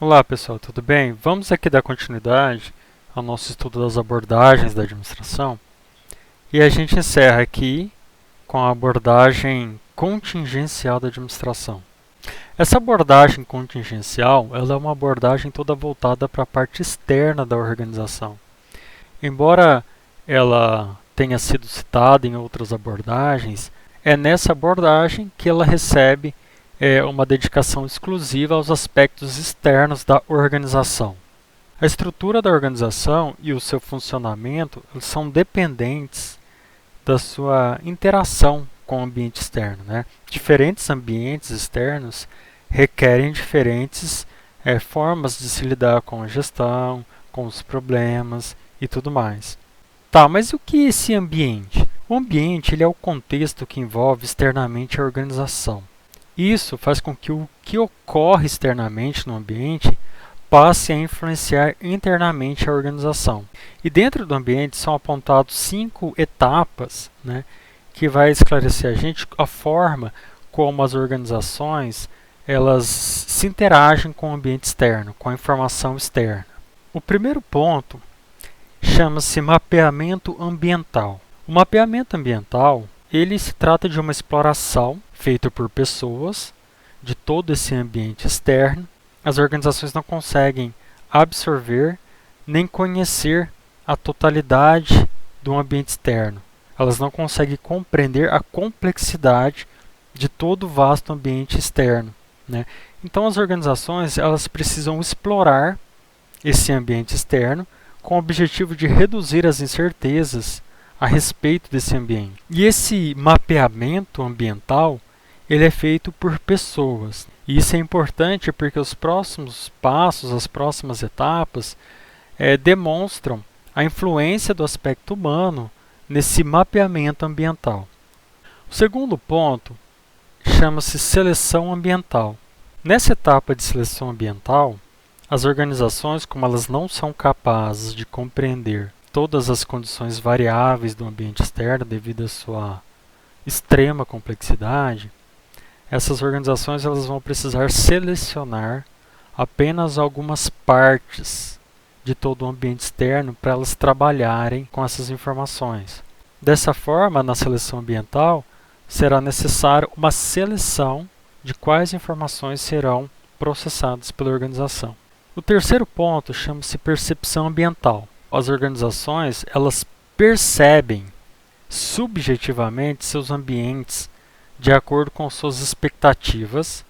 Olá pessoal, tudo bem? Vamos aqui dar continuidade ao nosso estudo das abordagens da administração e a gente encerra aqui com a abordagem contingencial da administração. Essa abordagem contingencial ela é uma abordagem toda voltada para a parte externa da organização. Embora ela tenha sido citada em outras abordagens, é nessa abordagem que ela recebe uma dedicação exclusiva aos aspectos externos da organização. A estrutura da organização e o seu funcionamento são dependentes da sua interação com o ambiente externo, né? Diferentes ambientes externos requerem diferentes formas de se lidar com a gestão, com os problemas e tudo mais. Tá, mas o que é esse ambiente? O ambiente ele é o contexto que envolve externamente a organização. Isso faz com que o que ocorre externamente no ambiente passe a influenciar internamente a organização. E dentro do ambiente são apontados 5 etapas, né, que vai esclarecer a gente a forma como as organizações elas se interagem com o ambiente externo, com a informação externa. O primeiro ponto chama-se mapeamento ambiental. O mapeamento ambiental ele se trata de uma exploração feita por pessoas de todo esse ambiente externo. As organizações não conseguem absorver nem conhecer a totalidade do ambiente externo. Elas não conseguem compreender a complexidade de todo o vasto ambiente externo, né? Então as organizações elas precisam explorar esse ambiente externo com o objetivo de reduzir as incertezas a respeito desse ambiente. E esse mapeamento ambiental ele é feito por pessoas. E isso é importante porque os próximos passos, as próximas etapas, demonstram a influência do aspecto humano nesse mapeamento ambiental. O segundo ponto chama-se seleção ambiental. Nessa etapa de seleção ambiental, as organizações, como elas não são capazes de compreender todas as condições variáveis do ambiente externo devido à sua extrema complexidade, essas organizações elas vão precisar selecionar apenas algumas partes de todo o ambiente externo para elas trabalharem com essas informações. Dessa forma, na seleção ambiental, será necessária uma seleção de quais informações serão processadas pela organização. O terceiro ponto chama-se percepção ambiental. As organizações elas percebem subjetivamente seus ambientes de acordo com suas expectativas,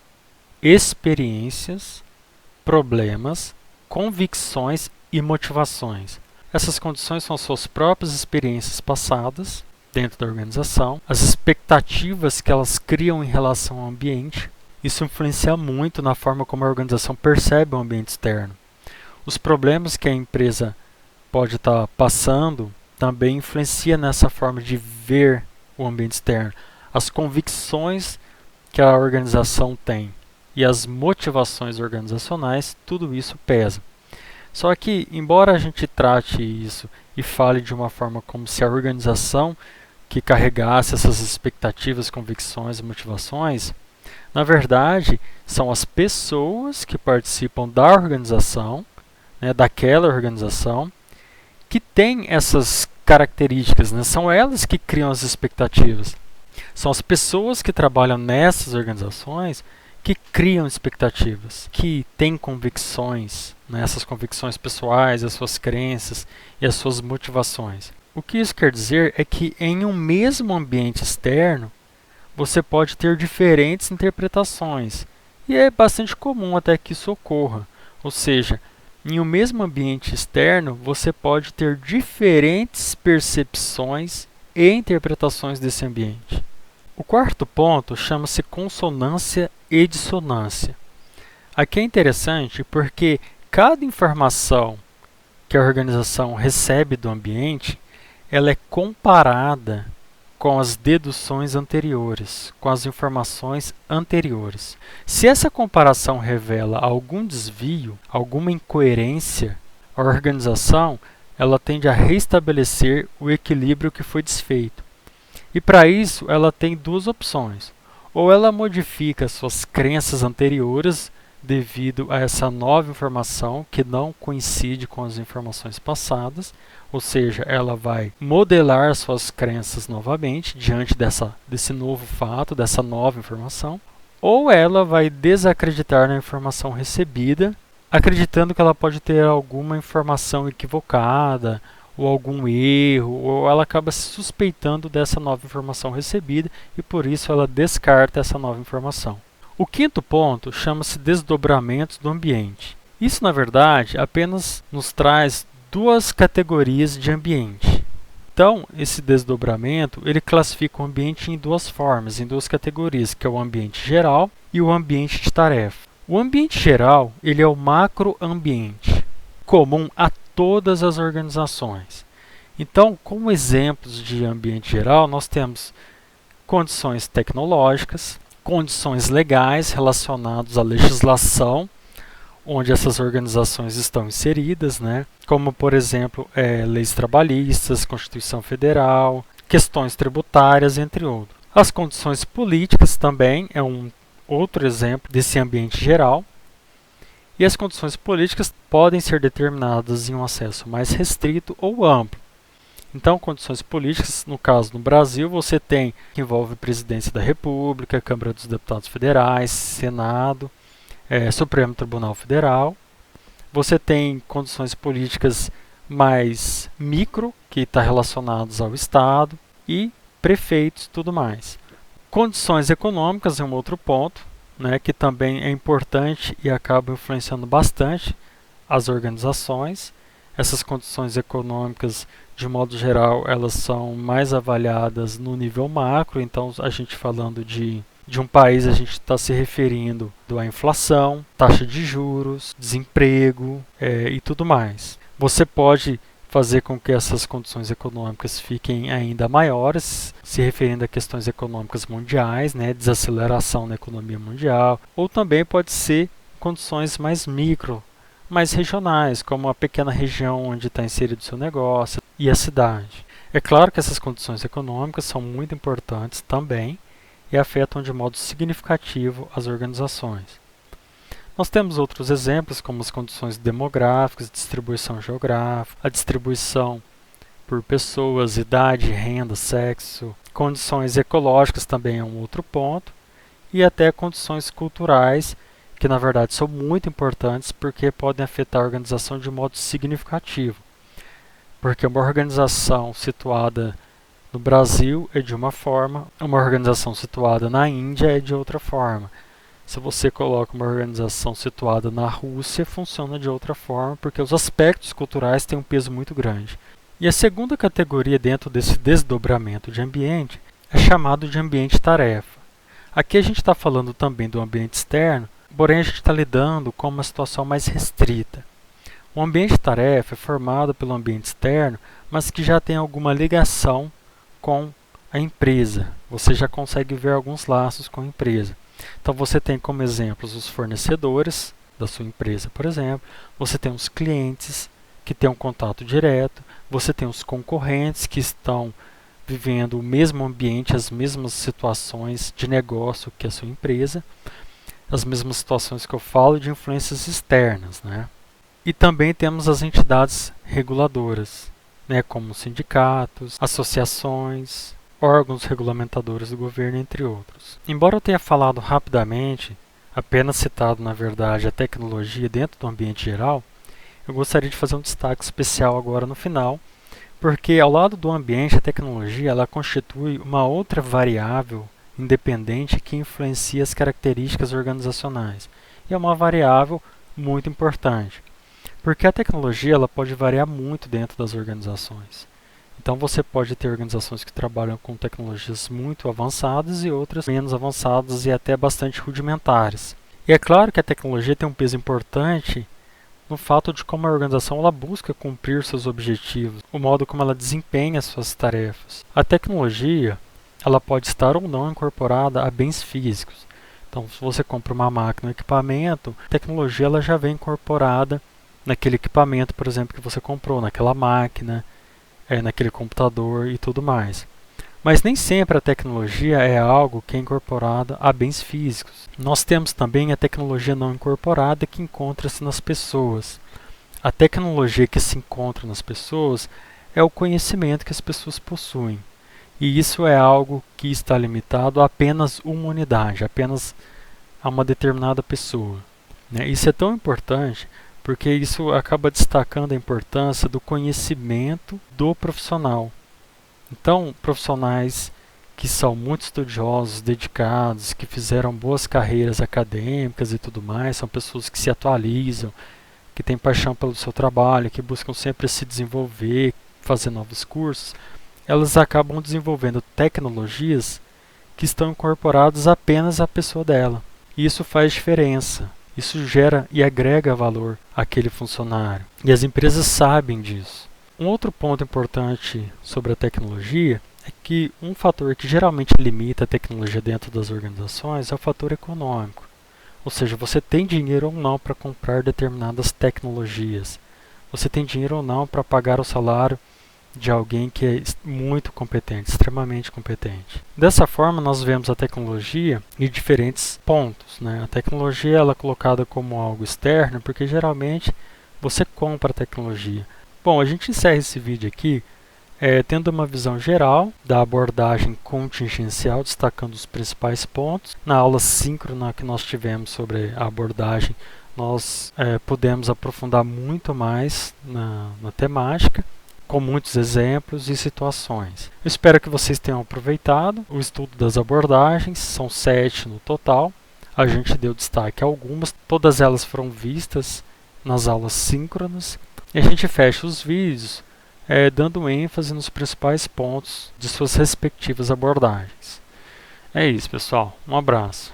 experiências, problemas, convicções e motivações. Essas condições são suas próprias experiências passadas dentro da organização, as expectativas que elas criam em relação ao ambiente. Isso influencia muito na forma como a organização percebe o ambiente externo. Os problemas que a empresa pode estar passando também influencia nessa forma de ver o ambiente externo. As convicções que a organização tem e as motivações organizacionais, tudo isso pesa. Só que, embora a gente trate isso e fale de uma forma como se a organização que carregasse essas expectativas, convicções e motivações, na verdade, são as pessoas que participam da organização, né, daquela organização, que têm essas características, né? São elas que criam as expectativas. São as pessoas que trabalham nessas organizações que criam expectativas, que têm convicções, né? Essas convicções pessoais, as suas crenças e as suas motivações. O que isso quer dizer é que em um mesmo ambiente externo, você pode ter diferentes interpretações. E é bastante comum até que isso ocorra. Ou seja, em um mesmo ambiente externo, você pode ter diferentes percepções e interpretações desse ambiente. O quarto ponto chama-se consonância e dissonância. Aqui é interessante porque cada informação que a organização recebe do ambiente, ela é comparada com as deduções anteriores, com as informações anteriores. Se essa comparação revela algum desvio, alguma incoerência, a organização ela tende a restabelecer o equilíbrio que foi desfeito. E para isso ela tem duas opções. Ou ela modifica suas crenças anteriores devido a essa nova informação que não coincide com as informações passadas, ou seja, ela vai modelar suas crenças novamente diante desse novo fato, dessa nova informação, ou ela vai desacreditar na informação recebida, acreditando que ela pode ter alguma informação equivocada, ou algum erro, ou ela acaba se suspeitando dessa nova informação recebida e por isso ela descarta essa nova informação. O quinto ponto chama-se desdobramentos do ambiente. Isso, na verdade, apenas nos traz duas categorias de ambiente. Então, esse desdobramento, ele classifica o ambiente em duas formas, em duas categorias, que é o ambiente geral e o ambiente de tarefa. O ambiente geral, ele é o macroambiente, comum a todas as organizações. Então, como exemplos de ambiente geral, nós temos condições tecnológicas, condições legais relacionadas à legislação, onde essas organizações estão inseridas, né? Como, por exemplo, leis trabalhistas, Constituição Federal, questões tributárias, entre outros. As condições políticas também é um outro exemplo desse ambiente geral. E as condições políticas podem ser determinadas em um acesso mais restrito ou amplo. Então, condições políticas, no caso no Brasil, você tem que envolve Presidência da República, Câmara dos Deputados Federais, Senado, Supremo Tribunal Federal. Você tem condições políticas mais micro, que está relacionadas ao Estado, e prefeitos, tudo mais. Condições econômicas é um outro ponto, né, que também é importante e acaba influenciando bastante as organizações. Essas condições econômicas, de modo geral, elas são mais avaliadas no nível macro. Então, a gente falando de um país, a gente está se referindo à inflação, taxa de juros, desemprego e tudo mais. Você pode fazer com que essas condições econômicas fiquem ainda maiores, se referindo a questões econômicas mundiais, né, desaceleração na economia mundial, ou também pode ser condições mais micro, mais regionais, como a pequena região onde está inserido o seu negócio e a cidade. É claro que essas condições econômicas são muito importantes também e afetam de modo significativo as organizações. Nós temos outros exemplos, como as condições demográficas, distribuição geográfica, a distribuição por pessoas, idade, renda, sexo, condições ecológicas também é um outro ponto, e até condições culturais, que na verdade são muito importantes porque podem afetar a organização de modo significativo. Porque uma organização situada no Brasil é de uma forma, uma organização situada na Índia é de outra forma. Se você coloca uma organização situada na Rússia, funciona de outra forma, porque os aspectos culturais têm um peso muito grande. E a segunda categoria dentro desse desdobramento de ambiente é chamado de ambiente-tarefa. Aqui a gente está falando também do ambiente externo, porém a gente está lidando com uma situação mais restrita. O ambiente-tarefa é formado pelo ambiente externo, mas que já tem alguma ligação com a empresa. Você já consegue ver alguns laços com a empresa. Então você tem como exemplos os fornecedores da sua empresa, por exemplo. Você tem os clientes que têm um contato direto. Você tem os concorrentes que estão vivendo o mesmo ambiente, as mesmas situações de negócio que a sua empresa. As mesmas situações que eu falo de influências externas, né? E também temos as entidades reguladoras, né, como sindicatos, associações, órgãos regulamentadores do governo, entre outros. Embora eu tenha falado rapidamente, apenas citado na verdade a tecnologia dentro do ambiente geral, eu gostaria de fazer um destaque especial agora no final, porque ao lado do ambiente, a tecnologia ela constitui uma outra variável independente que influencia as características organizacionais. E é uma variável muito importante, porque a tecnologia ela pode variar muito dentro das organizações. Então você pode ter organizações que trabalham com tecnologias muito avançadas e outras menos avançadas e até bastante rudimentares. E é claro que a tecnologia tem um peso importante no fato de como a organização ela busca cumprir seus objetivos, o modo como ela desempenha suas tarefas. A tecnologia ela pode estar ou não incorporada a bens físicos. Então, se você compra uma máquina ou equipamento, a tecnologia ela já vem incorporada naquele equipamento, por exemplo, que você comprou, naquela máquina, naquele computador e tudo mais. Mas nem sempre a tecnologia é algo que é incorporado a bens físicos. Nós temos também a tecnologia não incorporada que encontra-se nas pessoas. A tecnologia que se encontra nas pessoas é o conhecimento que as pessoas possuem. E isso é algo que está limitado a apenas uma unidade, apenas a uma determinada pessoa. Isso é tão importante porque isso acaba destacando a importância do conhecimento do profissional. Então, profissionais que são muito estudiosos, dedicados, que fizeram boas carreiras acadêmicas e tudo mais, são pessoas que se atualizam, que têm paixão pelo seu trabalho, que buscam sempre se desenvolver, fazer novos cursos, elas acabam desenvolvendo tecnologias que estão incorporadas apenas à pessoa dela. E isso faz diferença. Isso gera e agrega valor àquele funcionário. E as empresas sabem disso. Um outro ponto importante sobre a tecnologia é que um fator que geralmente limita a tecnologia dentro das organizações é o fator econômico. Ou seja, você tem dinheiro ou não para comprar determinadas tecnologias. Você tem dinheiro ou não para pagar o salário de alguém que é muito competente, extremamente competente. Dessa forma, nós vemos a tecnologia em diferentes pontos. A tecnologia ela é colocada como algo externo, porque geralmente você compra a tecnologia. Bom, a gente encerra esse vídeo aqui tendo uma visão geral da abordagem contingencial, destacando os principais pontos. Na aula síncrona que nós tivemos sobre a abordagem, nós pudemos aprofundar muito mais na temática, com muitos exemplos e situações. Eu espero que vocês tenham aproveitado o estudo das abordagens, são 7 no total. A gente deu destaque a algumas, todas elas foram vistas nas aulas síncronas. E a gente fecha os vídeos dando ênfase nos principais pontos de suas respectivas abordagens. É isso, pessoal. Um abraço.